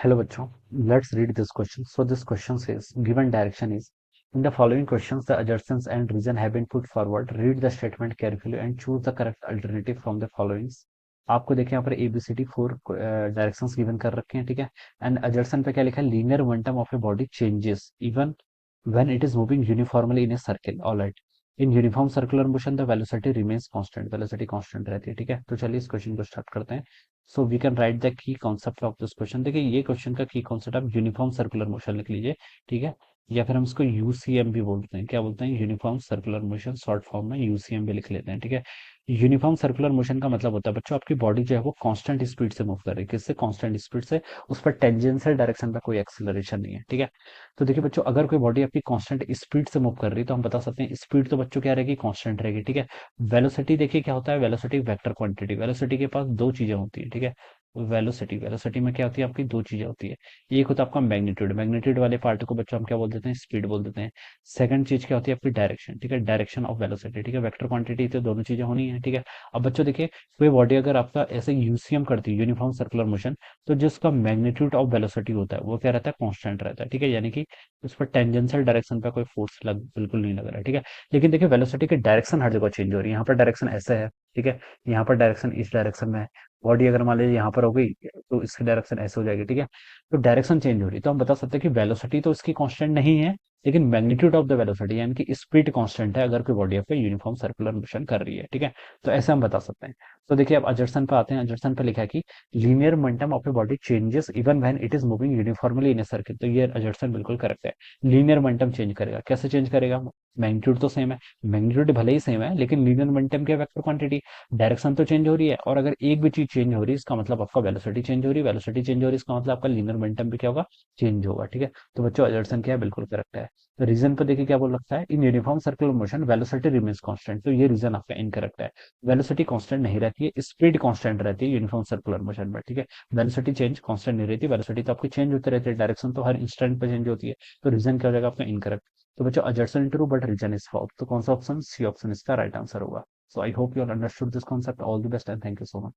Hello बच्चों, let's read this question. So this question says, given direction is, in the following questions, the assertions and reason have been put forward. Read the statement carefully and choose the correct alternative from the followings. आपको देखिए यहाँ पर ABCD 4 directions given कर रखे हैं, ठीक है। And assertion पे क्या लिखा है, linear momentum of a body changes even when it is moving uniformly in a circle. Alright, in uniform circular motion the velocity remains constant, velocity constant रहती है, ठीक है। तो चलिए इस क्वेश्चन को स्टार्ट करते हैं। So we can write the key concept of this question. देखिए ये क्वेश्चन का की कॉन्सेप्ट आप यूनिफॉर्म सर्कुलर मोशन लिख लीजिए, ठीक है। या फिर हम इसको यूसीएम भी बोलते हैं, क्या बोलते हैं, uniform circular motion, short form में यूसीएम भी लिख लेते हैं, ठीक है। यूनिफॉर्म सर्कुलर मोशन का मतलब होता है बच्चों, आपकी बॉडी जो है वो कांस्टेंट स्पीड से मूव कर रही है। किससे? कांस्टेंट स्पीड से। उस पर टेंजेंशियल डायरेक्शन में कोई एक्सेलरेशन नहीं है, ठीक है। तो देखिए बच्चों, अगर कोई बॉडी आपकी कांस्टेंट स्पीड से मूव कर रही है तो हम बता सकते हैं स्पीड तो बच्चों क्या रहेगी, कांस्टेंट रहेगी, ठीक है। वेलोसिटी देखिए क्या होता है, वेलोसिटी वेक्टर क्वांटिटी। वेलोसिटी के पास दो चीजें होती है, ठीक है। वेलोसिटी, वेलोसिटी में क्या होती है आपकी, दो चीजें होती है। एक होता है आपका मैग्नीट्यूड, मैग्नीट्यूड वाले पार्ट को बच्चों हम क्या बोल देते हैं, स्पीड बोल देते हैं। सेकंड चीज क्या होती है आपकी, डायरेक्शन, ठीक है, डायरेक्शन ऑफ वेलोसिटी, ठीक है। वेक्टर क्वांटिटी तो दोनों चीजें होनी है, ठीक है। अब बच्चों देखिए, कोई बॉडी अगर आपका ऐसे यूसीएम करती है, यूनिफॉर्म सर्कुलर मोशन, तो जिसका मैग्नीट्यूड ऑफ वेलोसिटी होता है वो क्या रहता है, कांस्टेंट रहता है, ठीक है। यानी कि उस पर टेंजेंशियल डायरेक्शन पे कोई फोर्स लग बिल्कुल नहीं लग रहा है, ठीक है। लेकिन देखिए वेलोसिटी की डायरेक्शन हर जगह चेंज हो रही है। यहाँ पर डायरेक्शन ऐसे है, ठीक है। यहाँ पर डायरेक्शन इस डायरेक्शन में है। बॉडी अगर मान लीजिए यहाँ पर हो गई तो इसकी डायरेक्शन ऐसे हो जाएगी, ठीक है। तो डायरेक्शन चेंज हो रही है, तो हम बता सकते हैं कि वेलोसिटी तो इसकी कांस्टेंट नहीं है, लेकिन मैग्नीट्यूड ऑफ द वेलोसिटी यानी कि स्पीड कांस्टेंट है अगर कोई बॉडी आपका यूनिफॉर्म सर्कुलर मोशन कर रही है, ठीक है। तो ऐसे हम बता सकते हैं। तो देखिए अब अजर्सन पे आते हैं। अजर्सन पे लिखा है कि linear momentum of a body changes even when it is moving uniformly in a circle. तो ये अजर्सन बिल्कुल करेक्ट है। लीनियर मोमेंटम चेंज करेगा, कैसे चेंज करेगा, मैग्नीट्यूड तो सेम है, मैग्नीट्यूड भले ही सेम है लेकिन लीनियर मोमेंटम क्या, वेक्टर क्वांटिटी, डायरेक्शन तो चेंज हो रही है। और अगर एक भी चीज चेंज हो रही है इसका मतलब आपका वेलोसिटी चेंज हो रही है, वेलोसिटी चेंज हो रही है इसका मतलब आपका लीनियर मोमेंटम भी क्या होगा, चेंज होगा, ठीक है। तो बच्चों अजर्सन क्या है, बिल्कुल करेक्ट है। तो रीजन पर देखिए क्या बोल रखा है, in uniform circular motion velocity remains constant. तो ये रीजन आपका इनकरेक्ट है। वेलोसिटी कांस्टेंट नहीं रहती है, स्पीड कांस्टेंट रहती है यूनिफॉर्म सर्कुलर मोशन में, ठीक है। वेलोसिटी चेंज कांस्टेंट नहीं रहती, वेलोसिटी तो आपकी चेंज होती रहती है, डायरेक्शन तो हर इंस्टेंट पे चेंज होती है। तो रीजन क्या हो जाएगा आपका, इनकरेक्ट। तो बच्चों assertion true but reason is false. तो कौन सा ऑप्शन, सी ऑप्शन इसका राइट आंसर होगा। So I hope you all understood this concept. All the best and thank you so much.